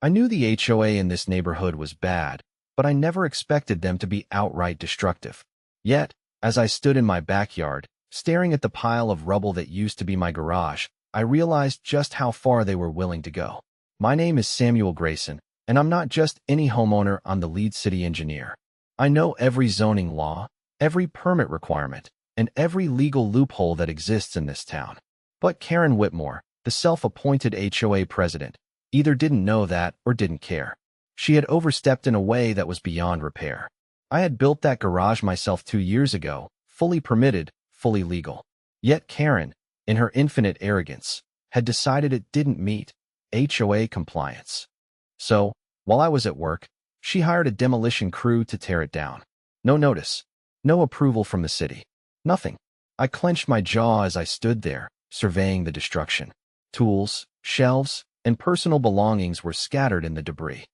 I knew the HOA in this neighborhood was bad, but I never expected them to be outright destructive. Yet, as I stood in my backyard, staring at the pile of rubble that used to be my garage, I realized just how far they were willing to go. My name is Samuel Grayson, and I'm not just any homeowner, I'm the lead city engineer. I know every zoning law, every permit requirement, and every legal loophole that exists in this town. But Karen Whitmore, the self-appointed HOA president, either didn't know that or didn't care. She had overstepped in a way that was beyond repair. I had built that garage myself 2 years ago, fully permitted, fully legal. Yet Karen, in her infinite arrogance, had decided it didn't meet HOA compliance. So, while I was at work, she hired a demolition crew to tear it down. No notice, no approval from the city, nothing. I clenched my jaw as I stood there, surveying the destruction. Tools, shelves, and personal belongings were scattered in the debris.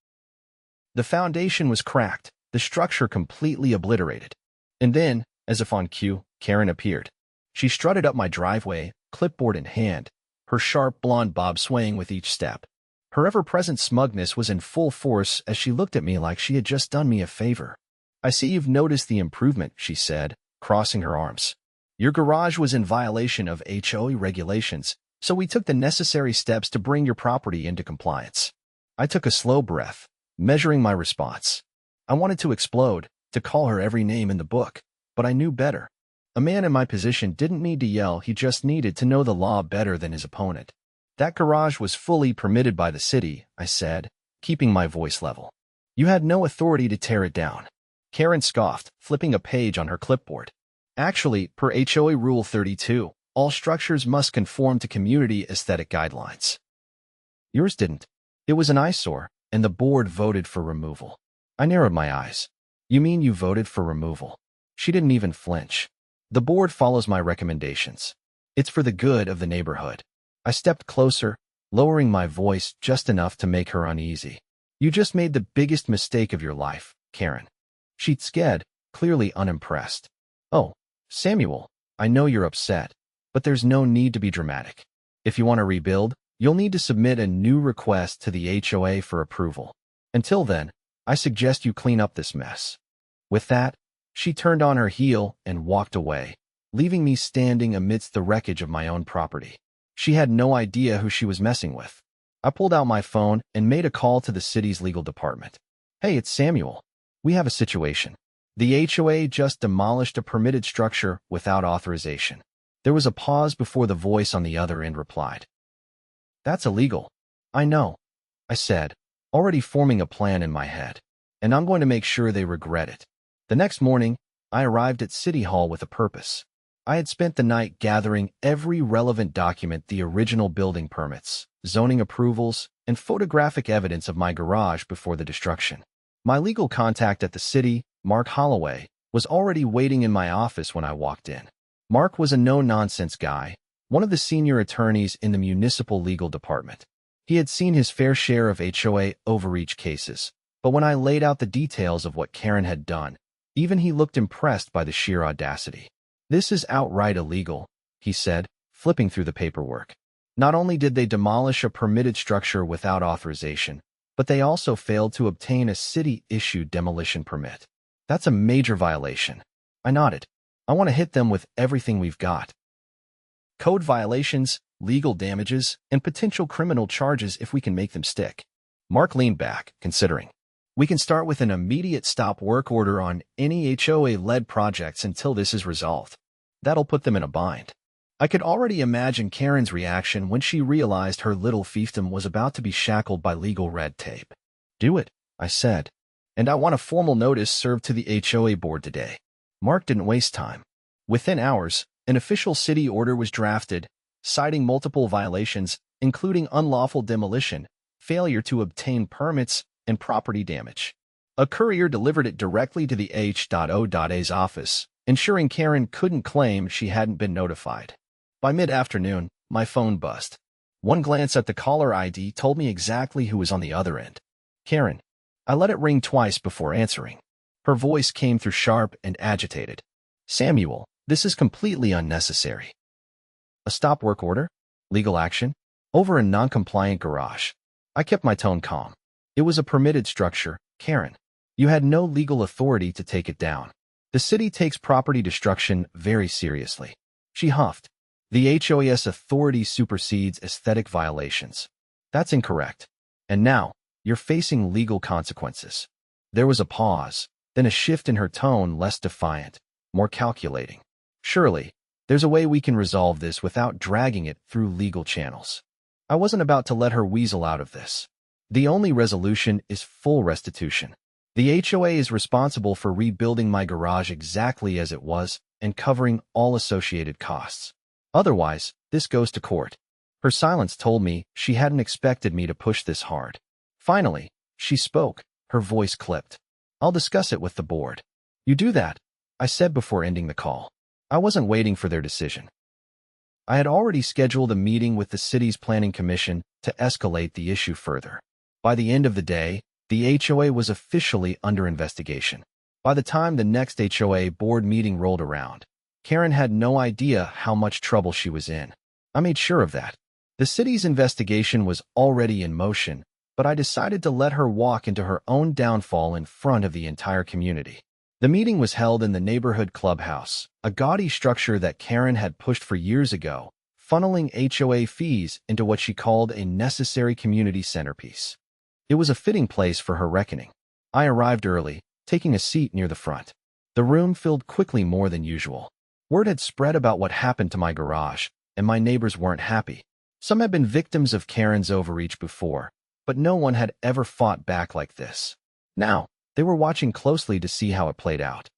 The foundation was cracked, the structure completely obliterated. And then, as if on cue, Karen appeared. She strutted up my driveway, clipboard in hand, her sharp blonde bob swaying with each step. Her ever-present smugness was in full force as she looked at me like she had just done me a favor. "I see you've noticed the improvement," she said, crossing her arms. "Your garage was in violation of HOA regulations, so we took the necessary steps to bring your property into compliance." I took a slow breath, measuring my response. I wanted to explode, to call her every name in the book, but I knew better. A man in my position didn't need to yell, he just needed to know the law better than his opponent. "That garage was fully permitted by the city," I said, keeping my voice level. "You had no authority to tear it down." Karen scoffed, flipping a page on her clipboard. "Actually, per HOA Rule 32, all structures must conform to community aesthetic guidelines. Yours didn't. It was an eyesore, and the board voted for removal." I narrowed my eyes. "You mean you voted for removal?" She didn't even flinch. "The board follows my recommendations. It's for the good of the neighborhood." I stepped closer, lowering my voice just enough to make her uneasy. "You just made the biggest mistake of your life, Karen." She sked, clearly unimpressed. "Oh, Samuel, I know you're upset, but there's no need to be dramatic. If you want to rebuild, you'll need to submit a new request to the HOA for approval. Until then, I suggest you clean up this mess." With that, she turned on her heel and walked away, leaving me standing amidst the wreckage of my own property. She had no idea who she was messing with. I pulled out my phone and made a call to the city's legal department. "Hey, it's Samuel. We have a situation. The HOA just demolished a permitted structure without authorization." There was a pause before the voice on the other end replied. "That's illegal." "I know," I said, already forming a plan in my head. "And I'm going to make sure they regret it." The next morning, I arrived at City Hall with a purpose. I had spent the night gathering every relevant document, the original building permits, zoning approvals, and photographic evidence of my garage before the destruction. My legal contact at the city, Mark Holloway, was already waiting in my office when I walked in. Mark was a no-nonsense guy, one of the senior attorneys in the municipal legal department. He had seen his fair share of HOA overreach cases, but when I laid out the details of what Karen had done, even he looked impressed by the sheer audacity. "This is outright illegal," he said, flipping through the paperwork. "Not only did they demolish a permitted structure without authorization, but they also failed to obtain a city-issued demolition permit. That's a major violation." I nodded. "I want to hit them with everything we've got. Code violations, legal damages, and potential criminal charges if we can make them stick." Mark leaned back, considering. "We can start with an immediate stop work order on any HOA-led projects until this is resolved. That'll put them in a bind." I could already imagine Karen's reaction when she realized her little fiefdom was about to be shackled by legal red tape. "Do it," I said. "And I want a formal notice served to the HOA board today." Mark didn't waste time. Within hours, an official city order was drafted, citing multiple violations, including unlawful demolition, failure to obtain permits, and property damage. A courier delivered it directly to the H.O.A.'s office, ensuring Karen couldn't claim she hadn't been notified. By mid-afternoon, my phone buzzed. One glance at the caller ID told me exactly who was on the other end. "Karen." I let it ring twice before answering. Her voice came through sharp and agitated. "Samuel, this is completely unnecessary." "A stop work order? Legal action? Over a non-compliant garage?" I kept my tone calm. It was a permitted structure, Karen. You had no legal authority to take it down. The city takes property destruction very seriously. She huffed. The HOA's authority supersedes aesthetic violations. That's incorrect. And now, you're facing legal consequences. There was a pause, then a shift in her tone, less defiant, more calculating. Surely, there's a way we can resolve this without dragging it through legal channels. I wasn't about to let her weasel out of this. The only resolution is full restitution. The HOA is responsible for rebuilding my garage exactly as it was and covering all associated costs. Otherwise, this goes to court. Her silence told me she hadn't expected me to push this hard. Finally, she spoke, her voice clipped. I'll discuss it with the board. You do that, I said before ending the call. I wasn't waiting for their decision. I had already scheduled a meeting with the city's planning commission to escalate the issue further. By the end of the day, the HOA was officially under investigation. By the time the next HOA board meeting rolled around, Karen had no idea how much trouble she was in. I made sure of that. The city's investigation was already in motion, but I decided to let her walk into her own downfall in front of the entire community. The meeting was held in the neighborhood clubhouse, a gaudy structure that Karen had pushed for years ago, funneling HOA fees into what she called a necessary community centerpiece. It was a fitting place for her reckoning. I arrived early, taking a seat near the front. The room filled quickly more than usual. Word had spread about what happened to my garage, and my neighbors weren't happy. Some had been victims of Karen's overreach before, but no one had ever fought back like this. Now, they were watching closely to see how it played out.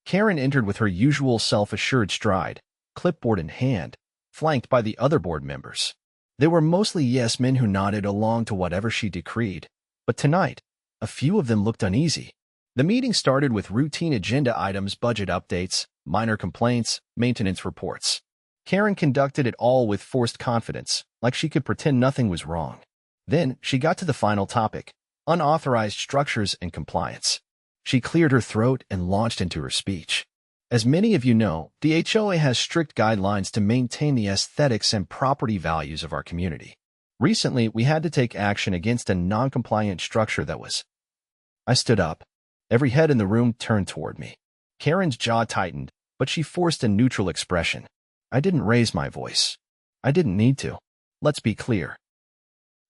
Karen entered with her usual self-assured stride, clipboard in hand, flanked by the other board members. They were mostly yes-men who nodded along to whatever she decreed, but tonight, a few of them looked uneasy. The meeting started with routine agenda items, budget updates, minor complaints, maintenance reports. Karen conducted it all with forced confidence, like she could pretend nothing was wrong. Then she got to the final topic, unauthorized structures and compliance. She cleared her throat and launched into her speech. As many of you know, the HOA has strict guidelines to maintain the aesthetics and property values of our community. Recently, we had to take action against a non-compliant structure that was... I stood up. Every head in the room turned toward me. Karen's jaw tightened, but she forced a neutral expression. I didn't raise my voice. I didn't need to. Let's be clear.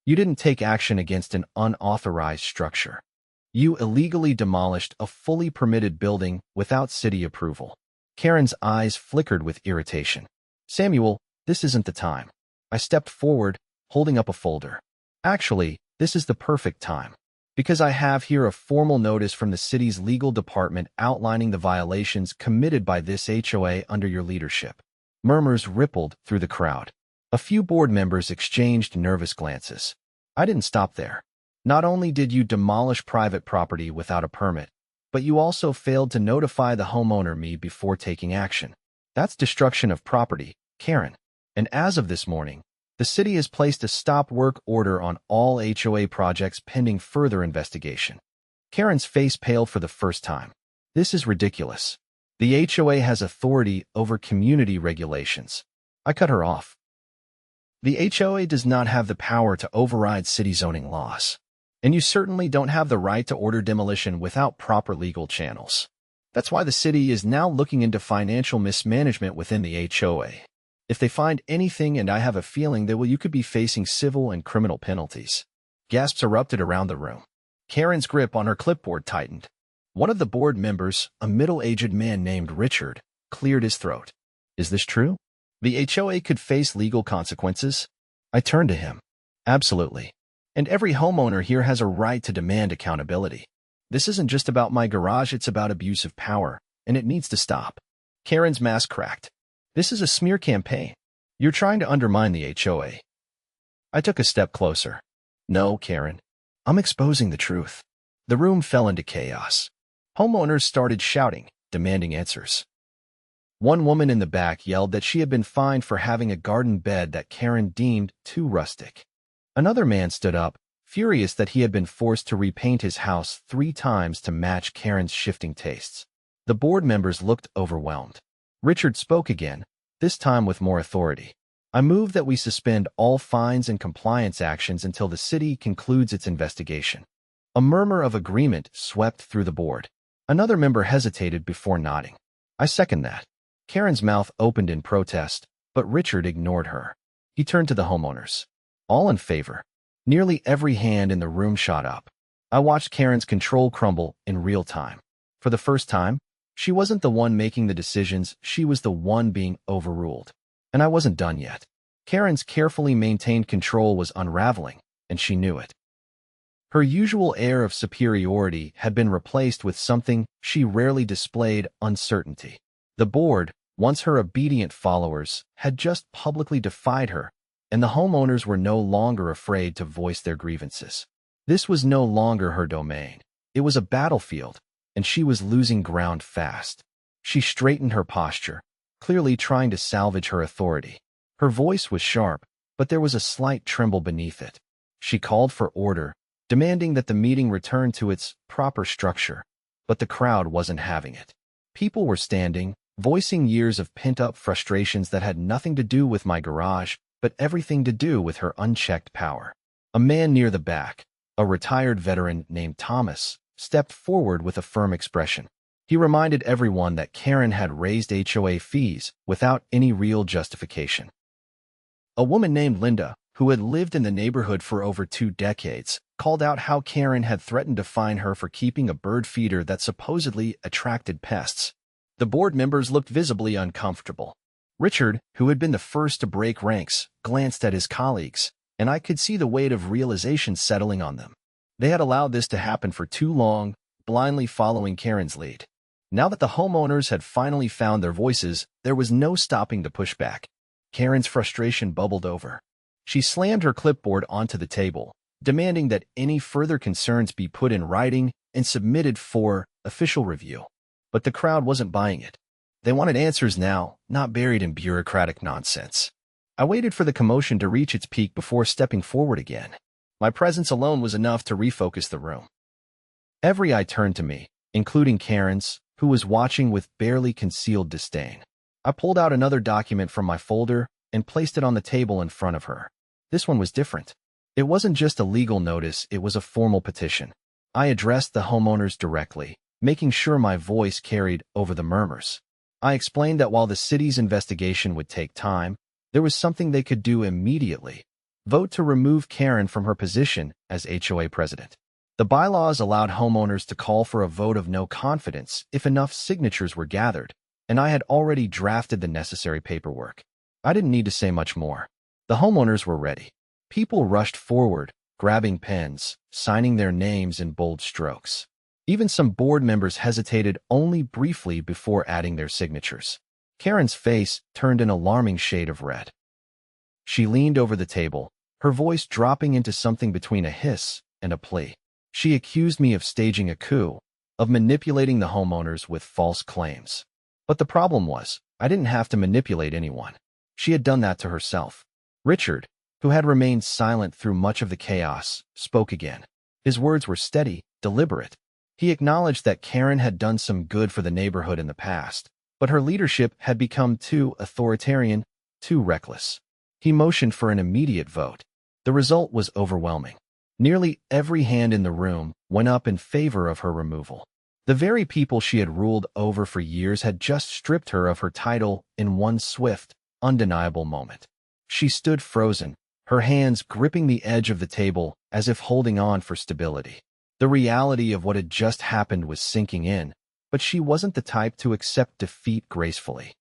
You didn't take action against an unauthorized structure. You illegally demolished a fully permitted building without city approval. Karen's eyes flickered with irritation. Samuel, this isn't the time. I stepped forward, holding up a folder. Actually, this is the perfect time, because I have here a formal notice from the city's legal department outlining the violations committed by this HOA under your leadership. Murmurs rippled through the crowd. A few board members exchanged nervous glances. I didn't stop there. Not only did you demolish private property without a permit, but you also failed to notify the homeowner me before taking action. That's destruction of property, Karen. And as of this morning, the city has placed a stop work order on all HOA projects pending further investigation. Karen's face paled for the first time. This is ridiculous. The HOA has authority over community regulations. I cut her off. The HOA does not have the power to override city zoning laws. And you certainly don't have the right to order demolition without proper legal channels. That's why the city is now looking into financial mismanagement within the HOA. If they find anything, and I have a feeling that you could be facing civil and criminal penalties. Gasps erupted around the room. Karen's grip on her clipboard tightened. One of the board members, a middle-aged man named Richard, cleared his throat. Is this true? The HOA could face legal consequences? I turned to him. Absolutely. And every homeowner here has a right to demand accountability. This isn't just about my garage, it's about abuse of power, and it needs to stop. Karen's mask cracked. This is a smear campaign. You're trying to undermine the HOA. I took a step closer. No, Karen. I'm exposing the truth. The room fell into chaos. Homeowners started shouting, demanding answers. One woman in the back yelled that she had been fined for having a garden bed that Karen deemed too rustic. Another man stood up, furious that he had been forced to repaint his house 3 times to match Karen's shifting tastes. The board members looked overwhelmed. Richard spoke again, this time with more authority. I move that we suspend all fines and compliance actions until the city concludes its investigation. A murmur of agreement swept through the board. Another member hesitated before nodding. I second that. Karen's mouth opened in protest, but Richard ignored her. He turned to the homeowners. All in favor. Nearly every hand in the room shot up. I watched Karen's control crumble in real time. For the first time, she wasn't the one making the decisions, she was the one being overruled. And I wasn't done yet. Karen's carefully maintained control was unraveling, and she knew it. Her usual air of superiority had been replaced with something she rarely displayed: uncertainty. The board, once her obedient followers, had just publicly defied her, and the homeowners were no longer afraid to voice their grievances. This was no longer her domain. It was a battlefield, and she was losing ground fast. She straightened her posture, clearly trying to salvage her authority. Her voice was sharp, but there was a slight tremble beneath it. She called for order, demanding that the meeting return to its proper structure, but the crowd wasn't having it. People were standing, voicing years of pent-up frustrations that had nothing to do with my garage, but everything to do with her unchecked power. A man near the back, a retired veteran named Thomas, stepped forward with a firm expression. He reminded everyone that Karen had raised HOA fees without any real justification. A woman named Linda, who had lived in the neighborhood for over 2 decades, called out how Karen had threatened to fine her for keeping a bird feeder that supposedly attracted pests. The board members looked visibly uncomfortable. Richard, who had been the first to break ranks, glanced at his colleagues, and I could see the weight of realization settling on them. They had allowed this to happen for too long, blindly following Karen's lead. Now that the homeowners had finally found their voices, there was no stopping the pushback. Karen's frustration bubbled over. She slammed her clipboard onto the table, demanding that any further concerns be put in writing and submitted for official review. But the crowd wasn't buying it. They wanted answers now, not buried in bureaucratic nonsense. I waited for the commotion to reach its peak before stepping forward again. My presence alone was enough to refocus the room. Every eye turned to me, including Karen's, who was watching with barely concealed disdain. I pulled out another document from my folder and placed it on the table in front of her. This one was different. It wasn't just a legal notice, it was a formal petition. I addressed the homeowners directly, making sure my voice carried over the murmurs. I explained that while the city's investigation would take time, there was something they could do immediately: vote to remove Karen from her position as HOA president. The bylaws allowed homeowners to call for a vote of no confidence if enough signatures were gathered, and I had already drafted the necessary paperwork. I didn't need to say much more. The homeowners were ready. People rushed forward, grabbing pens, signing their names in bold strokes. Even some board members hesitated only briefly before adding their signatures. Karen's face turned an alarming shade of red. She leaned over the table, her voice dropping into something between a hiss and a plea. She accused me of staging a coup, of manipulating the homeowners with false claims. But the problem was, I didn't have to manipulate anyone. She had done that to herself. Richard, who had remained silent through much of the chaos, spoke again. His words were steady, deliberate. He acknowledged that Karen had done some good for the neighborhood in the past, but her leadership had become too authoritarian, too reckless. He motioned for an immediate vote. The result was overwhelming. Nearly every hand in the room went up in favor of her removal. The very people she had ruled over for years had just stripped her of her title in one swift, undeniable moment. She stood frozen, her hands gripping the edge of the table as if holding on for stability. The reality of what had just happened was sinking in, but she wasn't the type to accept defeat gracefully.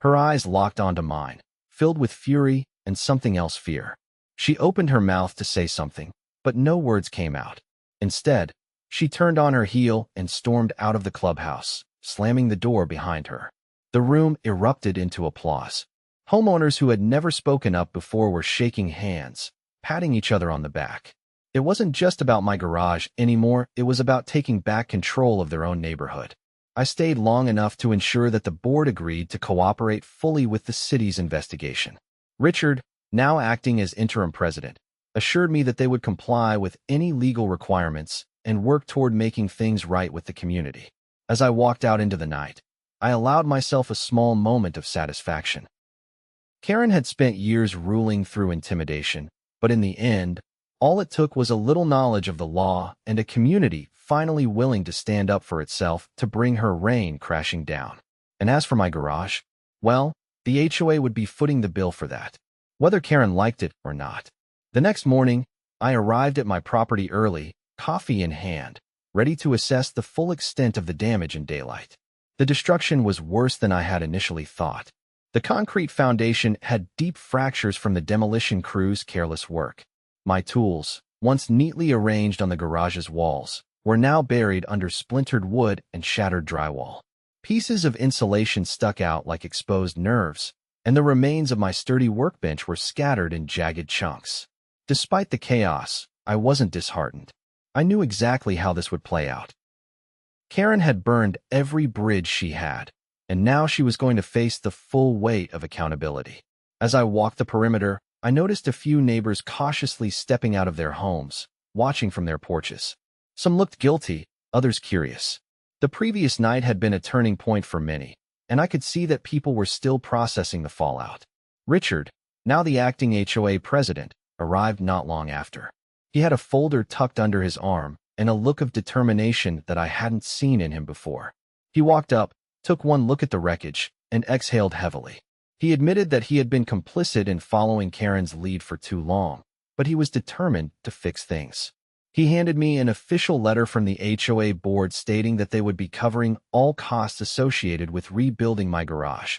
Her eyes locked onto mine, filled with fury and something else: fear. She opened her mouth to say something, but no words came out. Instead, she turned on her heel and stormed out of the clubhouse, slamming the door behind her. The room erupted into applause. Homeowners who had never spoken up before were shaking hands, patting each other on the back. It wasn't just about my garage anymore, it was about taking back control of their own neighborhood. I stayed long enough to ensure that the board agreed to cooperate fully with the city's investigation. Richard, now acting as interim president, assured me that they would comply with any legal requirements and work toward making things right with the community. As I walked out into the night, I allowed myself a small moment of satisfaction. Karen had spent years ruling through intimidation, but in the end, all it took was a little knowledge of the law and a community finally willing to stand up for itself to bring her reign crashing down. And as for my garage, well, the HOA would be footing the bill for that, whether Karen liked it or not. The next morning, I arrived at my property early, coffee in hand, ready to assess the full extent of the damage in daylight. The destruction was worse than I had initially thought. The concrete foundation had deep fractures from the demolition crew's careless work. My tools, once neatly arranged on the garage's walls, were now buried under splintered wood and shattered drywall. Pieces of insulation stuck out like exposed nerves, and the remains of my sturdy workbench were scattered in jagged chunks. Despite the chaos, I wasn't disheartened. I knew exactly how this would play out. Karen had burned every bridge she had, and now she was going to face the full weight of accountability. As I walked the perimeter, I noticed a few neighbors cautiously stepping out of their homes, watching from their porches. Some looked guilty, others curious. The previous night had been a turning point for many, and I could see that people were still processing the fallout. Richard, now the acting HOA president, arrived not long after. He had a folder tucked under his arm and a look of determination that I hadn't seen in him before. He walked up, took one look at the wreckage, and exhaled heavily. He admitted that he had been complicit in following Karen's lead for too long, but he was determined to fix things. He handed me an official letter from the HOA board stating that they would be covering all costs associated with rebuilding my garage.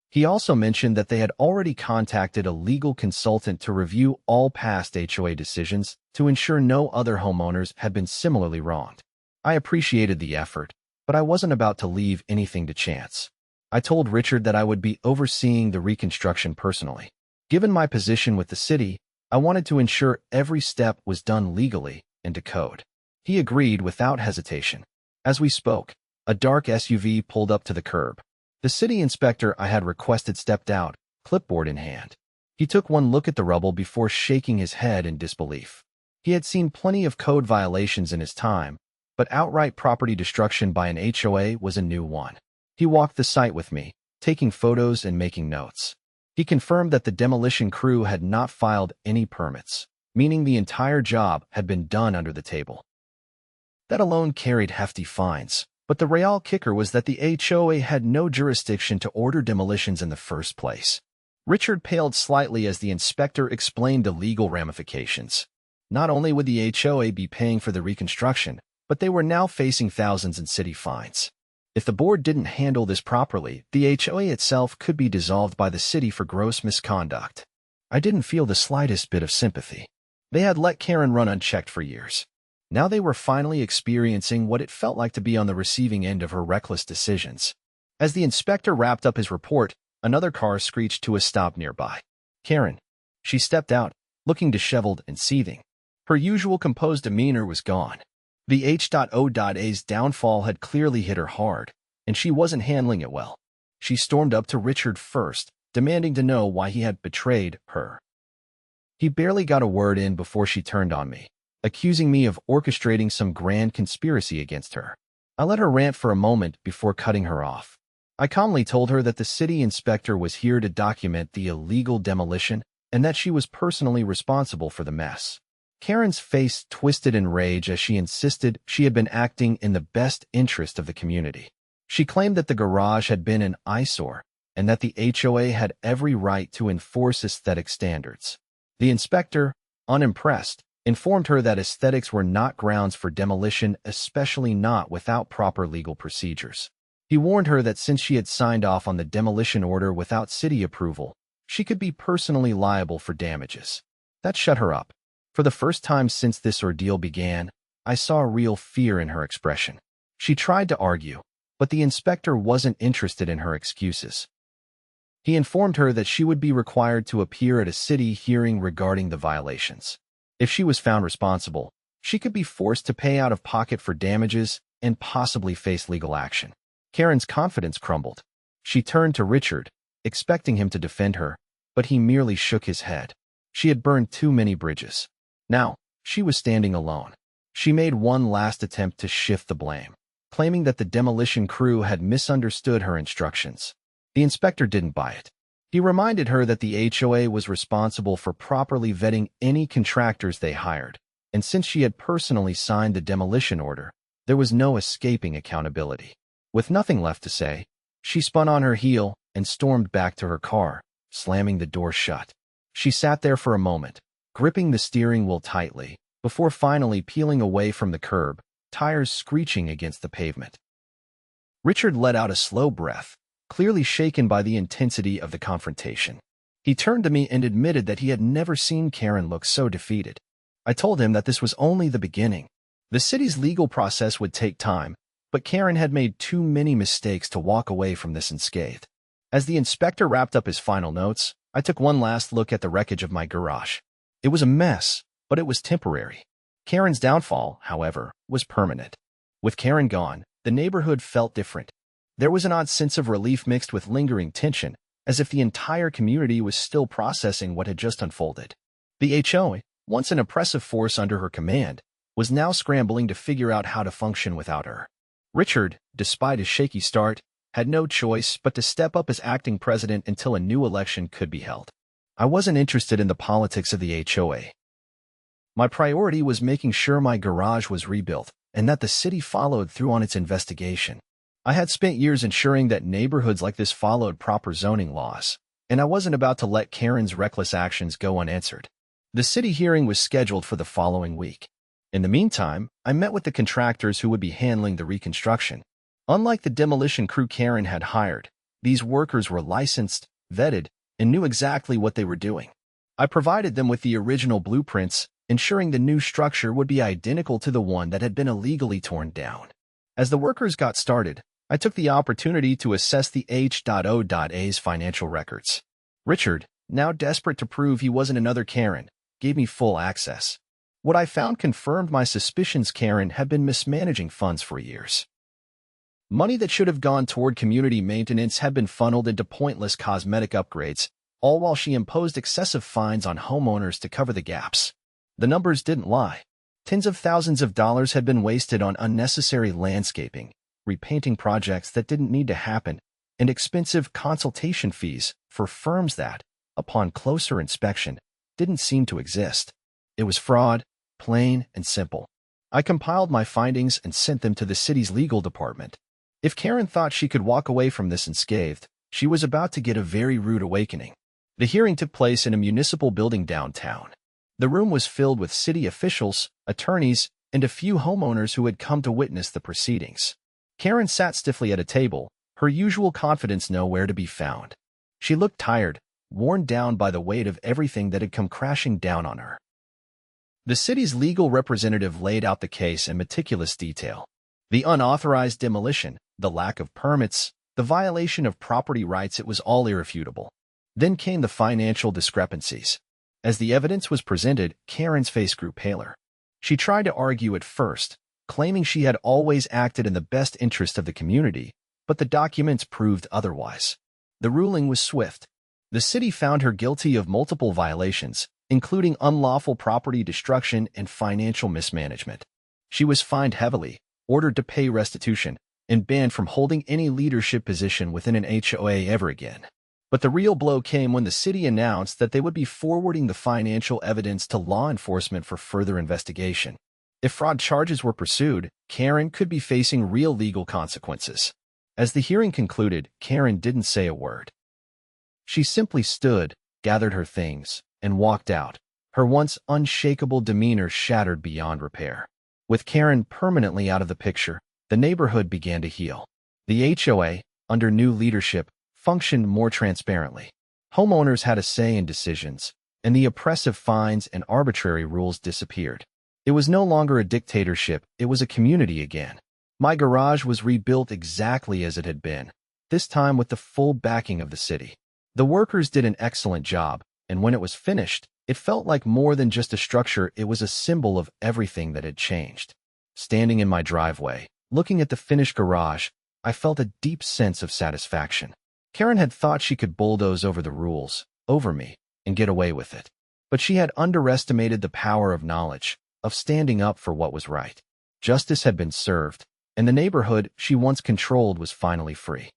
He also mentioned that they had already contacted a legal consultant to review all past HOA decisions to ensure no other homeowners had been similarly wronged. I appreciated the effort, but I wasn't about to leave anything to chance. I told Richard that I would be overseeing the reconstruction personally. Given my position with the city, I wanted to ensure every step was done legally and to code. He agreed without hesitation. As we spoke, a dark SUV pulled up to the curb. The city inspector I had requested stepped out, clipboard in hand. He took one look at the rubble before shaking his head in disbelief. He had seen plenty of code violations in his time, but outright property destruction by an HOA was a new one. He walked the site with me, taking photos and making notes. He confirmed that the demolition crew had not filed any permits, meaning the entire job had been done under the table. That alone carried hefty fines. But the real kicker was that the HOA had no jurisdiction to order demolitions in the first place. Richard paled slightly as the inspector explained the legal ramifications. Not only would the HOA be paying for the reconstruction, but they were now facing thousands in city fines. If the board didn't handle this properly, the HOA itself could be dissolved by the city for gross misconduct. I didn't feel the slightest bit of sympathy. They had let Karen run unchecked for years. Now they were finally experiencing what it felt like to be on the receiving end of her reckless decisions. As the inspector wrapped up his report, another car screeched to a stop nearby. Karen. She stepped out, looking disheveled and seething. Her usual composed demeanor was gone. The H.O.A's downfall had clearly hit her hard, and she wasn't handling it well. She stormed up to Richard first, demanding to know why he had betrayed her. He barely got a word in before she turned on me, accusing me of orchestrating some grand conspiracy against her. I let her rant for a moment before cutting her off. I calmly told her that the city inspector was here to document the illegal demolition and that she was personally responsible for the mess. Karen's face twisted in rage as she insisted she had been acting in the best interest of the community. She claimed that the garage had been an eyesore and that the HOA had every right to enforce aesthetic standards. The inspector, unimpressed, informed her that aesthetics were not grounds for demolition, especially not without proper legal procedures. He warned her that since she had signed off on the demolition order without city approval, she could be personally liable for damages. That shut her up. For the first time since this ordeal began, I saw real fear in her expression. She tried to argue, but the inspector wasn't interested in her excuses. He informed her that she would be required to appear at a city hearing regarding the violations. If she was found responsible, she could be forced to pay out of pocket for damages and possibly face legal action. Karen's confidence crumbled. She turned to Richard, expecting him to defend her, but he merely shook his head. She had burned too many bridges. Now, she was standing alone. She made one last attempt to shift the blame, claiming that the demolition crew had misunderstood her instructions. The inspector didn't buy it. He reminded her that the HOA was responsible for properly vetting any contractors they hired, and since she had personally signed the demolition order, there was no escaping accountability. With nothing left to say, she spun on her heel and stormed back to her car, slamming the door shut. She sat there for a moment, gripping the steering wheel tightly, before finally peeling away from the curb, tires screeching against the pavement. Richard let out a slow breath, clearly shaken by the intensity of the confrontation. He turned to me and admitted that he had never seen Karen look so defeated. I told him that this was only the beginning. The city's legal process would take time, but Karen had made too many mistakes to walk away from this unscathed. As the inspector wrapped up his final notes, I took one last look at the wreckage of my garage. It was a mess, but it was temporary. Karen's downfall, however, was permanent. With Karen gone, the neighborhood felt different. There was an odd sense of relief mixed with lingering tension, as if the entire community was still processing what had just unfolded. The HOA, once an oppressive force under her command, was now scrambling to figure out how to function without her. Richard, despite his shaky start, had no choice but to step up as acting president until a new election could be held. I wasn't interested in the politics of the HOA. My priority was making sure my garage was rebuilt and that the city followed through on its investigation. I had spent years ensuring that neighborhoods like this followed proper zoning laws, and I wasn't about to let Karen's reckless actions go unanswered. The city hearing was scheduled for the following week. In the meantime, I met with the contractors who would be handling the reconstruction. Unlike the demolition crew Karen had hired, these workers were licensed, vetted, and knew exactly what they were doing. I provided them with the original blueprints, ensuring the new structure would be identical to the one that had been illegally torn down. As the workers got started, I took the opportunity to assess the HOA's financial records. Richard, now desperate to prove he wasn't another Karen, gave me full access. What I found confirmed my suspicions. Karen had been mismanaging funds for years. Money that should have gone toward community maintenance had been funneled into pointless cosmetic upgrades, all while she imposed excessive fines on homeowners to cover the gaps. The numbers didn't lie. Tens of thousands of dollars had been wasted on unnecessary landscaping, repainting projects that didn't need to happen, and expensive consultation fees for firms that, upon closer inspection, didn't seem to exist. It was fraud, plain and simple. I compiled my findings and sent them to the city's legal department. If Karen thought she could walk away from this unscathed, she was about to get a very rude awakening. The hearing took place in a municipal building downtown. The room was filled with city officials, attorneys, and a few homeowners who had come to witness the proceedings. Karen sat stiffly at a table, her usual confidence nowhere to be found. She looked tired, worn down by the weight of everything that had come crashing down on her. The city's legal representative laid out the case in meticulous detail. The unauthorized demolition, the lack of permits, the violation of property rights, it was all irrefutable. Then came the financial discrepancies. As the evidence was presented, Karen's face grew paler. She tried to argue at first, claiming she had always acted in the best interest of the community, but the documents proved otherwise. The ruling was swift. The city found her guilty of multiple violations, including unlawful property destruction and financial mismanagement. She was fined heavily, ordered to pay restitution, and banned from holding any leadership position within an HOA ever again. But the real blow came when the city announced that they would be forwarding the financial evidence to law enforcement for further investigation. If fraud charges were pursued, Karen could be facing real legal consequences. As the hearing concluded, Karen didn't say a word. She simply stood, gathered her things, and walked out, her once unshakable demeanor shattered beyond repair. With Karen permanently out of the picture, the neighborhood began to heal. The HOA, under new leadership, functioned more transparently. Homeowners had a say in decisions, and the oppressive fines and arbitrary rules disappeared. It was no longer a dictatorship, it was a community again. My garage was rebuilt exactly as it had been, this time with the full backing of the city. The workers did an excellent job, and when it was finished, it felt like more than just a structure, it was a symbol of everything that had changed. Standing in my driveway, looking at the finished garage, I felt a deep sense of satisfaction. Karen had thought she could bulldoze over the rules, over me, and get away with it. But she had underestimated the power of knowledge, of standing up for what was right. Justice had been served, and the neighborhood she once controlled was finally free.